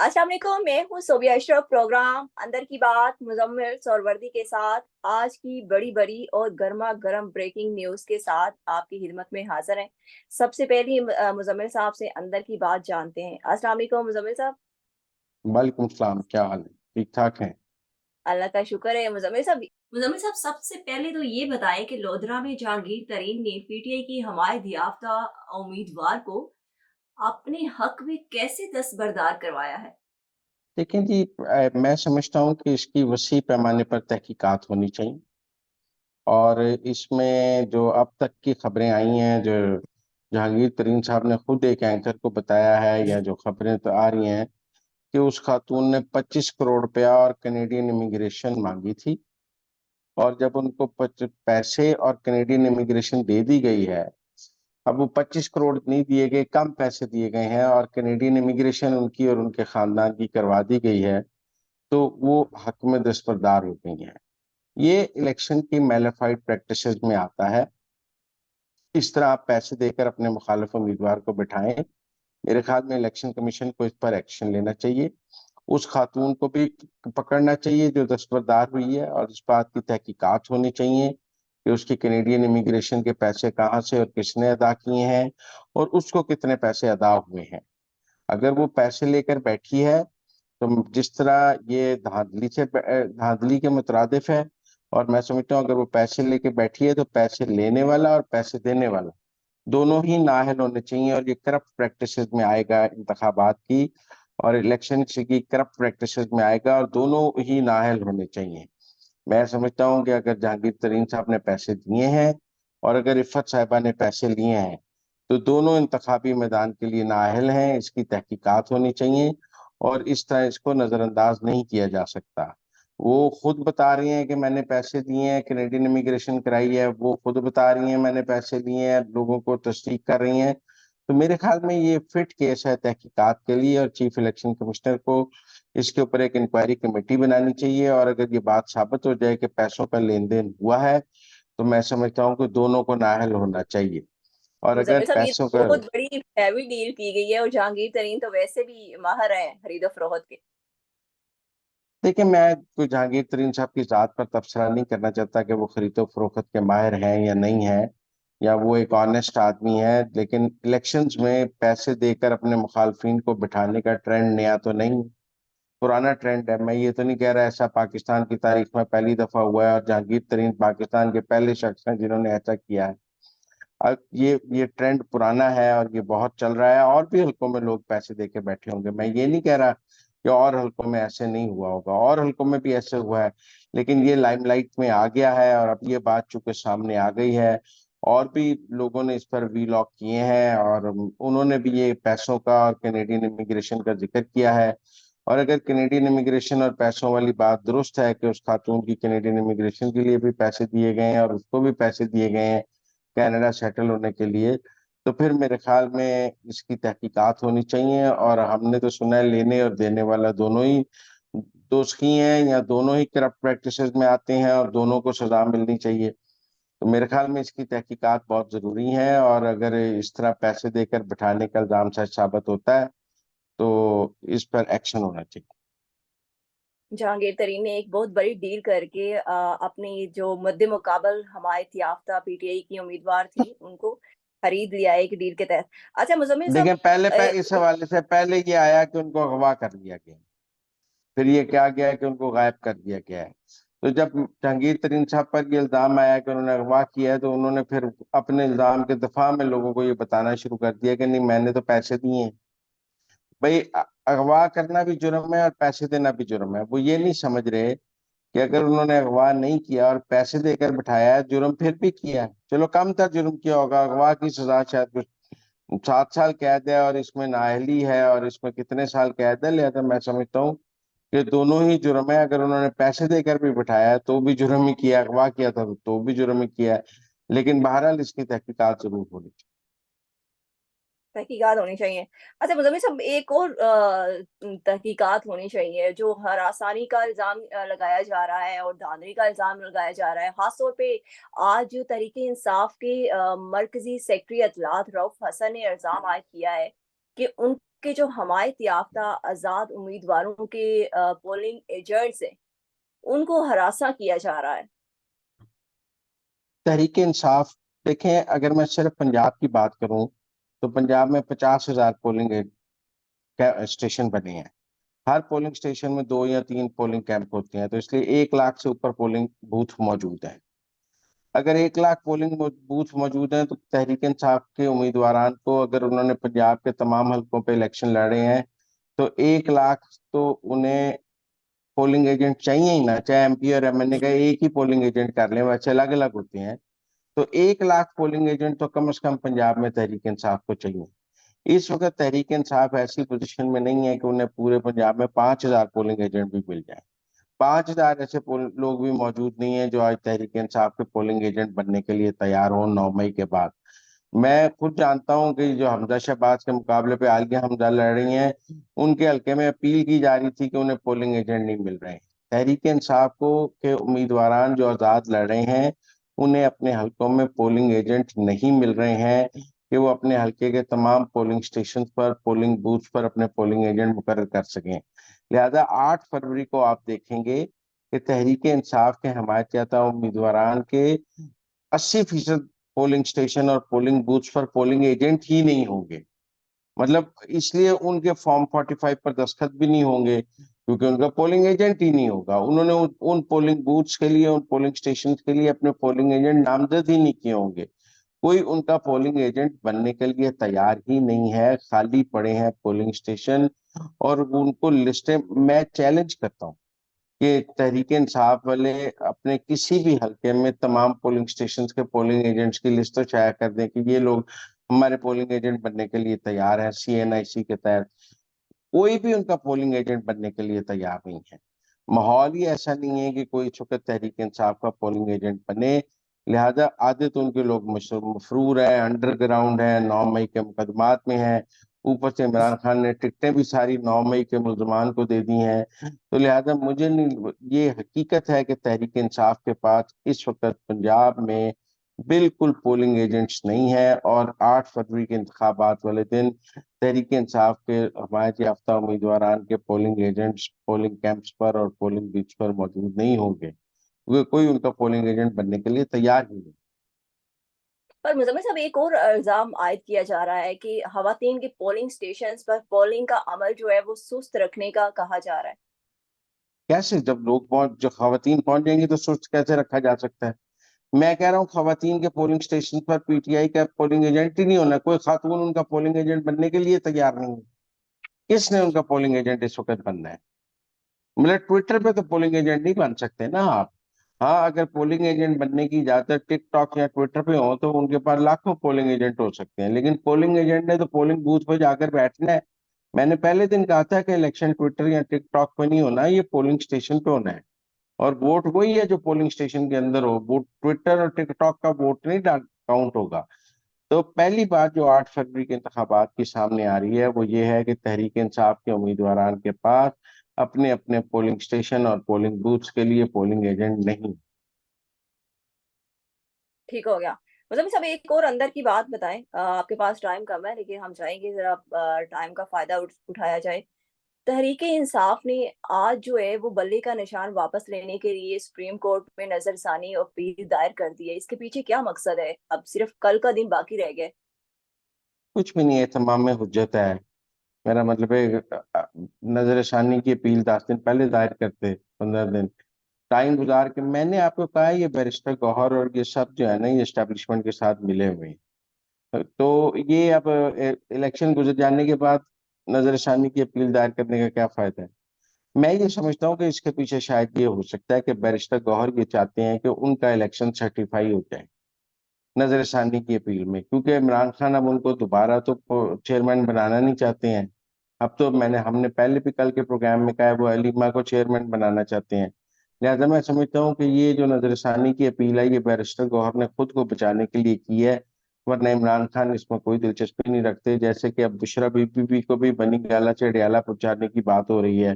अस्सलाम वालेकुम, मैं हूँ सोबिया अशरफ। प्रोग्राम अंदर की बात मुजम्मिल सोरवर्दी के साथ आज की बड़ी बड़ी और गर्मा गर्म ब्रेकिंग न्यूज़ के साथ आपकी खिदमत में हाजिर हैं। सबसे पहले मुजम्मिल साहब से अंदर की बात जानते हैं। अस्सलाम वालेकुम मुजम्मिल साहब। वालेकुम सलाम। क्या हाल है? ठीक ठाक है। अल्लाह का शुक्र है। मुजम्मिल साहब सबसे पहले तो ये बताएं कि लोधरा में जहांगीर तरीन ने पीटीआई की हमायत याफ्ता उम्मीदवार को अपने हक में कैसे दस्तबरदार करवाया है। लेकिन जी मैं समझता हूँ कि इसकी वसी पैमाने पर तहकीकात होनी चाहिए। और इसमें जो अब तक की खबरें आई हैं, जो जहांगीर तरीन साहब ने खुद एक एंकर को बताया है, या जो खबरें तो आ रही हैं कि उस खातून ने 25 करोड़ रुपया और कनेडियन इमिग्रेशन मांगी थी। और जब उनको पैसे और कनेडियन इमिग्रेशन दे दी गई है, अब वो 25 करोड़ नहीं दिए गए, कम पैसे दिए गए हैं और कनेडियन इमिग्रेशन उनकी और उनके खानदान की करवा दी गई है, तो वो हक में दस्तबरदार हो गई हैं। ये इलेक्शन की मैलिफाइड प्रैक्टिसेस में आता है। इस तरह आप पैसे देकर अपने मुखालिफ उम्मीदवार को बिठाएं। मेरे ख्याल में इलेक्शन कमीशन को इस पर एक्शन लेना चाहिए। उस खातून को भी पकड़ना चाहिए जो दस्तबरदार हुई है, और इस बात की तहकीकात होनी चाहिए कि उसकी कनेडियन इमिग्रेशन के पैसे कहाँ से और किसने अदा किए हैं, और उसको कितने पैसे अदा हुए हैं। अगर वो पैसे लेकर बैठी है, तो जिस तरह ये धांधली के मुतरादिफ है। और मैं समझता हूँ अगर वो पैसे लेके बैठी है, तो पैसे लेने वाला और पैसे देने वाला दोनों ही नाअहल होने चाहिए, और ये करप्ट प्रैक्टिसेस में आएगा इंतखाबात की, और इलेक्शन की करप्ट प्रैक्टिसेस में आएगा, और दोनों ही नाअहल होने चाहिए। मैं समझता हूँ कि अगर जहांगीर तरीन साहब ने पैसे दिए हैं और अगर इफ़त साहिबा ने पैसे लिए हैं, तो दोनों इंतखाबी मैदान के लिए नाअहल हैं। इसकी तहकीकात होनी चाहिए, और इस तरह इसको नजरअंदाज नहीं किया जा सकता। वो खुद बता रही हैं कि मैंने पैसे दिए हैं, कैनेडियन इमिग्रेशन कराई है, वो खुद बता रही हैं मैंने पैसे दिए हैं, लोगों को तस्दीक कर रही हैं। तो मेरे ख्याल में ये फिट केस है तहकीकात के लिए, और चीफ इलेक्शन कमिश्नर को इसके ऊपर एक इंक्वायरी कमेटी बनानी चाहिए। और अगर ये बात साबित हो जाए कि पैसों का लेन देन हुआ है, तो मैं समझता हूँ कि दोनों को नाअहल होना चाहिए। और अगर मुजम्मिल साहब, ये पैसों तो का बहुत बड़ी हैवी डील की गई है और जहांगीर तरीन तो वैसे भी माहिर हैं खरीदो फरोख्त के। देखिए, मैं कोई जहांगीर तरीन साहब की जात पर तबसरा नहीं करना चाहता कि वो खरीदो फरोख्त के माहिर हैं या नहीं है, या वो एक ऑनेस्ट आदमी है। लेकिन इलेक्शंस में पैसे देकर अपने मुखालफिन को बिठाने का ट्रेंड नया तो नहीं, पुराना ट्रेंड है। मैं ये तो नहीं कह रहा ऐसा पाकिस्तान की तारीख में पहली दफा हुआ है, और जहांगीर तरीन पाकिस्तान के पहले शख्स हैं जिन्होंने ऐसा किया है। अब ये ट्रेंड पुराना है और ये बहुत चल रहा है, और भी हलकों में लोग पैसे दे के बैठे होंगे। मैं ये नहीं कह रहा कि और हलकों में ऐसे नहीं हुआ होगा, और हलकों में भी ऐसे हुआ है। लेकिन ये लाइमलाइट में आ गया है, और अब ये बात चूंकि सामने आ गई है, और भी लोगों ने इस पर वीलॉग किए हैं, और उन्होंने भी ये पैसों का और कैनेडियन इमिग्रेशन का जिक्र किया है। और अगर कैनेडियन इमिग्रेशन और पैसों वाली बात दुरुस्त है कि उस खातून की कैनेडियन इमिग्रेशन के लिए भी पैसे दिए गए हैं और उसको भी पैसे दिए गए हैं कनाडा सेटल होने के लिए, तो फिर मेरे ख्याल में इसकी तहकीकात होनी चाहिए। और हमने तो सुना है लेने और देने वाला दोनों ही दोषी हैं, या दोनों ही करप्ट प्रैक्टिसेस में आते हैं, और दोनों को सजा मिलनी चाहिए। तो मेरे ख्याल में इसकी तहकीकात बहुत जरूरी है, और अगर इस तरह पैसे देकर बिठाने का इल्जाम सच साबित होता है, तो इस पर एक्शन होना चाहिए। जहांगीर तरीन ने एक बहुत बड़ी डील करके अपनी जो मद्दे मुकाबल हमायत याफ्ता पीटीआई की उम्मीदवार थी उनको खरीद लिया है एक डील के तहत। अच्छा मुजम्मिल साहब, देखें, इस हवाले से पहले ये आया कि उनको अगवा कर लिया गया, फिर ये क्या गया कि उनको गायब कर दिया गया है। तो जब जहांगीर तरीन साहब पर ये इल्जाम आया कि उन्होंने अगवा किया है, तो उन्होंने फिर अपने इल्जाम के दफा में लोगों को ये बताना शुरू कर दिया कि नहीं, मैंने तो पैसे दिए हैं। भाई, अगवा करना भी जुर्म है और पैसे देना भी जुर्म है। वो ये नहीं समझ रहे कि अगर उन्होंने अगवा नहीं किया और पैसे देकर बिठाया है, जुर्म फिर भी किया है। चलो कम तर जुर्म किया होगा, अगवा की सजा शायद कुछ 7 साल कैद है, और इसमें नाअहली है, और इसमें कितने साल कैद है। लिहाजा मैं समझता हूँ कि दोनों ही जुर्म है। अगर उन्होंने पैसे देकर भी बिठाया है तो भी जुर्म ही किया, अगवा किया था तो भी जुर्म ही किया है। लेकिन बहरहाल इसकी तहकीकात जरूर होनी चाहिए। तहकीकात होनी चाहिए। अच्छा मुजम्मिल साहब, एक और तहकीकात होनी चाहिए। जो हरासानी का इल्जाम लगाया जा रहा है और धांधली का इल्जाम लगाया जा रहा है, खास तौर पे आज तहरीक इंसाफ के मरकजी सेक्रेटरी अतलात रऊफ हसन ने इल्जाम आयद किया है कि उन के जो हमायत याफ्ता आजाद उम्मीदवारों के पोलिंग एजेंट्स हैं उनको हरासा किया जा रहा है। तहरीक इंसाफ, देखें अगर मैं सिर्फ पंजाब की बात करूं तो पंजाब में 50,000 पोलिंग स्टेशन बने हैं। हर पोलिंग स्टेशन में 2 या 3 पोलिंग कैंप होते हैं, तो इसलिए 1 लाख से ऊपर पोलिंग बूथ मौजूद है। अगर 1 लाख पोलिंग बूथ मौजूद हैं तो तहरीक इंसाफ के उम्मीदवार को, अगर उन्होंने पंजाब के तमाम हलकों पे इलेक्शन लड़े हैं, तो 1 लाख तो उन्हें पोलिंग एजेंट चाहिए ही ना। चाहे एमपी और एमएनए का एक ही पोलिंग एजेंट कर लें, वैसे अलग अलग होते हैं। तो 1 लाख पोलिंग एजेंट तो कम से कम पंजाब में तहरीक इंसाफ को चाहिए। इस वक्त तहरीक इंसाफ ऐसी पोजीशन में नहीं है कि उन्हें पूरे पंजाब में 5,000 पोलिंग एजेंट भी मिल जाए। 5,000 ऐसे लोग भी मौजूद नहीं है जो आज तहरीक इंसाफ के पोलिंग एजेंट बनने के लिए तैयार हो 9 मई के बाद। मैं खुद जानता हूं कि जो हमजा शहबाज के मुकाबले पे आलिया हमजा लड़ रही हैं, उनके हल्के में अपील की जा रही थी कि उन्हें पोलिंग एजेंट नहीं मिल रहे हैं। तहरीक इंसाफ को के उम्मीदवार जो आजाद लड़ रहे हैं, उन्हें अपने हल्कों में पोलिंग एजेंट नहीं मिल रहे हैं कि वो अपने हल्के के तमाम पोलिंग स्टेशन पर, पोलिंग बूथ पर अपने पोलिंग एजेंट मुकर्रर कर सकें। लिहाजा 8 फरवरी को आप देखेंगे कि तहरीक इंसाफ के हमायत याफ्ता उम्मीदवार के 80% पोलिंग स्टेशन और पोलिंग बूथ पर पोलिंग एजेंट ही नहीं होंगे। मतलब इसलिए उनके फॉर्म 45 पर दस्तखत भी नहीं होंगे, क्योंकि उनका पोलिंग एजेंट ही नहीं होगा। उन्होंने उन पोलिंग बूथ्स के लिए, उन पोलिंग स्टेशन के लिए अपने पोलिंग एजेंट नामजद ही नहीं किए होंगे। कोई उनका पोलिंग एजेंट बनने के लिए तैयार ही नहीं है, खाली पड़े हैं पोलिंग स्टेशन। और उनको लिस्टें, मैं चैलेंज करता हूँ कि तहरीक इंसाफ वाले अपने किसी भी हल्के में तमाम पोलिंग स्टेशन के पोलिंग एजेंट्स की लिस्ट तो शाया कर दें कि ये लोग हमारे पोलिंग एजेंट बनने के लिए तैयार है। CNIC के तहत कोई भी उनका पोलिंग एजेंट बनने के लिए तैयार नहीं है। माहौल ही ऐसा नहीं है कि कोई छुकर तहरीक इंसाफ का पोलिंग एजेंट बने। लिहाजा आधे तो उनके लोग मफरूर है, अंडरग्राउंड है, 9 मई के मुकदमात में है। ऊपर से इमरान खान ने टिकटें भी सारी 9 मई के मुल्जमान को दे दी हैं। तो लिहाजा मुझे नहीं, ये हकीकत है कि तहरीक इंसाफ के पास इस वक्त पंजाब में बिल्कुल पोलिंग एजेंट्स नहीं है। और 8 फरवरी के इंतखाबात वाले दिन तहरीक इंसाफ के हमायत याफ्ता उम्मीदवार के पोलिंग एजेंट्स पोलिंग कैंप्स पर और पोलिंग बीच पर मौजूद नहीं होंगे, क्योंकि कोई उनका पोलिंग एजेंट बनने के लिए तैयार ही नहीं। पर मुजम्मिल साहब, एक और इल्जाम आयद किया जा रहा है कि खवातीन के पोलिंग स्टेशंस पर पोलिंग का अमल जो है वो सुस्त रखने का कहा जा रहा है। कैसे, जब लोग पहुंच जो खवातीन पहुंच जाएंगी तो सुस्त कैसे रखा जा सकता है? मैं कह रहा हूँ खवातीन के पोलिंग स्टेशन पर PTI का पोलिंग एजेंट ही नहीं होना। कोई खातून उनका पोलिंग एजेंट बनने के लिए तैयार नहीं है। किसने उनका पोलिंग एजेंट इस वक्त बनना है? मतलब ट्विटर पे तो पोलिंग एजेंट नहीं बन सकते ना आप। हाँ, अगर पोलिंग एजेंट बनने की इजाजत टिकटॉक या ट्विटर पे हो तो उनके पास लाखों पोलिंग एजेंट हो सकते हैं, लेकिन पोलिंग एजेंट ने तो पोलिंग बूथ पे जाकर बैठना है। मैंने पहले दिन कहा था कि इलेक्शन ट्विटर या टिकटॉक पे नहीं होना, ये पोलिंग स्टेशन पे होना है। और वोट वही है जो पोलिंग स्टेशन के अंदर हो, वोट ट्विटर और टिकटॉक का वोट नहीं काउंट होगा। तो पहली बात जो 8 फरवरी के इंतखाबात की सामने आ रही है वो ये है कि तहरीक इंसाफ के उम्मीदवार के पास अपने अपने पोलिंग स्टेशन और पोलिंग बूथ्स के लिए पोलिंग एजेंट नहीं। ठीक हो गया। मुजम्मिल साहब, एक और अंदर की बात बताएं। आपके पास टाइम कम है लेकिन हम चाहेंगे जरा टाइम का फायदा उठाया जाए। तहरीके इंसाफ ने आज जो है वो बल्ले का निशान वापस लेने के लिए सुप्रीम कोर्ट में नजरसानी और अपील दायर कर दी है। इसके पीछे क्या मकसद है? अब सिर्फ कल का दिन बाकी रह गया है। कुछ भी नहीं है, तमाम में हुज्जत है। मेरा मतलब है नजर षानी की अपील 10 दिन पहले दायर करते, 15 दिन टाइम गुजार के। मैंने आपको कहा ये बैरिस्टर गौहर और ये सब जो है ना, ये एस्टेब्लिशमेंट के साथ मिले हुए हैं। तो ये अब इलेक्शन गुजर जाने के बाद नजर षानी की अपील दायर करने का क्या फायदा है? मैं ये समझता हूँ कि इसके पीछे शायद ये हो सकता है कि बैरिस्टर गौहर ये चाहते हैं कि उनका इलेक्शन सर्टिफाई हो जाए नजर षानी की अपील में, क्योंकि इमरान खान अब उनको दोबारा तो चेयरमैन बनाना नहीं चाहते हैं। अब तो हमने पहले भी कल के प्रोग्राम में कहा है वो अलीमा को चेयरमैन बनाना चाहते हैं। लिहाजा मैं समझता हूँ कि ये जो नजर षानी की अपील है, ये बैरिस्टर गौहर ने खुद को बचाने के लिए की है। वरना इमरान खान इसमें कोई दिलचस्पी नहीं रखते। जैसे कि अब बुशरा बीबी को भी बनी गाला से अडयाला पहुंचाने की बात हो रही है,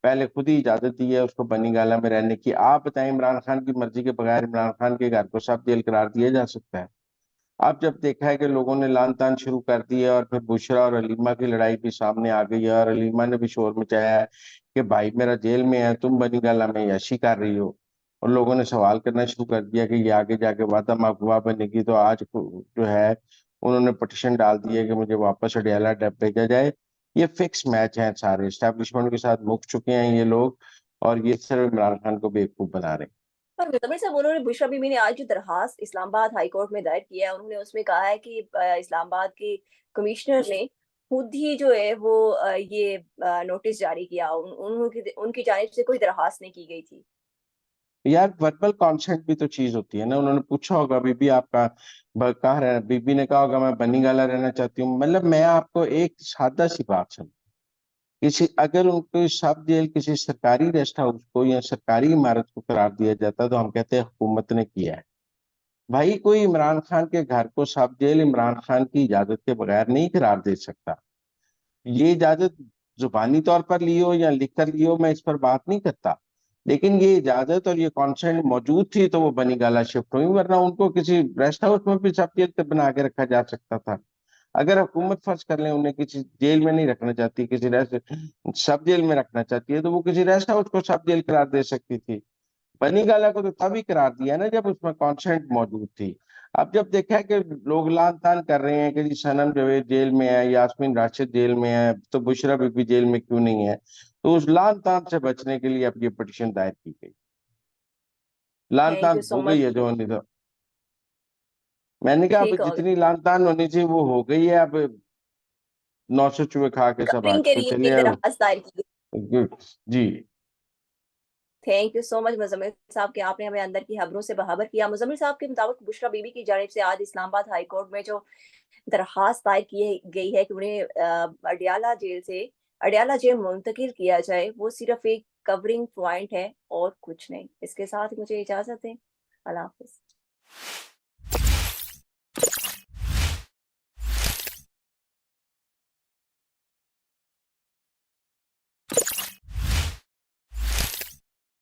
पहले खुद ही इजाजत दी है उसको बनी गाला में रहने की। आप बताएं, इमरान खान की मर्जी के बगैर इमरान खान के घर को सब जेल करार दिया जा सकता है? अब जब देखा है कि लोगों ने लान तान शुरू कर दी है और फिर बुशरा और अलीमा की लड़ाई भी सामने आ गई है और अलीमा ने भी शोर मचाया है कि भाई मेरा जेल में है, तुम बनी गाला में यशी कर रही हो, और लोगों ने सवाल करना शुरू कर दिया कि ये आगे जाके वादा अगवा बनेगी। तो आज जो है उन्होंने पटिशन डाल दी है कि मुझे वापस अडियाला डब भेजा जाए। ये फिक्स मैच है, सारे एस्टेब्लिशमेंट के साथ मुक चुके हैं ये लोग, और ये सिर्फ इमरान खान को बेवकूफ बना रहे हैं। पर मुजम्मिल साहब, उन्होंने बुशरा बीबी ने आज जो दरखास्त इस्लामाबाद हाई कोर्ट में दायर किया है, उन्होंने उसमें कहा है कि इस्लामाबाद के कमिश्नर ने खुद ही जो है वो ये नोटिस जारी किया, उनकी जानिब से कोई दरखास्त नहीं की गई थी। यार वर्बल कॉन्सेंट भी तो चीज होती है ना। उन्होंने पूछा होगा बीबी आपका कहाँ रहना, बीबी ने कहा होगा मैं बनी गाला रहना चाहती हूँ। मतलब मैं आपको एक सादा सी बात समझ, किसी अगर उनको सब जेल किसी सरकारी रेस्ट हाउस को या सरकारी इमारत को करार दिया जाता तो हम कहते हैं हुकूमत ने किया है। भाई कोई इमरान खान के घर को सब जेल इमरान खान की इजाजत के बगैर नहीं करार दे सकता। ये इजाजत जुबानी तौर पर ली हो या लिख कर ली हो, मैं इस पर बात नहीं करता, लेकिन ये इजाजत और ये कॉन्सेंट मौजूद थी तो वो बनी गाला शिफ्ट हुई, वरना उनको किसी रेस्ट हाउस में भी सब जेल बना के रखा जा सकता था। अगर हुकूमत फर्ज कर ले उन्हें किसी जेल में नहीं रखना चाहती, किसी रेस्ट सब जेल में रखना चाहती है, तो वो किसी रेस्ट हाउस को सब जेल करार दे सकती थी। बनी गाला को तो तभी करार दिया ना जब उसमें कॉन्सेंट मौजूद थी। अब जब देखा है कि लोग लान तान कर रहे हैं कि जी सनम जवेद जेल में है, यास्मीन राशिद जेल में है, तो बुशरा बीबी जेल में क्यों नहीं है, तो उस लान तान से बचने के लिए अब ये पिटीशन दायर की गई। लान थैंक यू तान सो हो गई मच। है जो होनी तो, मैंने कहा अब ठीक हो जितनी लान तान होनी चाहिए वो हो गई है। अब 900 चूहे खा के सब आ कवरिंग के चुके, लिए चलिए एक अब। दरखास्त दायर की गई। गुड जी। Thank you so much Muzammil साहब कि आपने हमें अंदर की खबरों से बहाबर किया। मुजम्मिल साहब के मुताबिक बुशरा बीबी की जानिब से आज इस्लामाबाद हाई कोर्ट में जो दरखास्त दायर की गई है कि उन्हें अडियाला जेल मुंतकिल किया जाए, वो सिर्फ एक कवरिंग पॉइंट है और कुछ नहीं। इसके साथ मुझे इजाजत दें। अल्लाह हाफिज।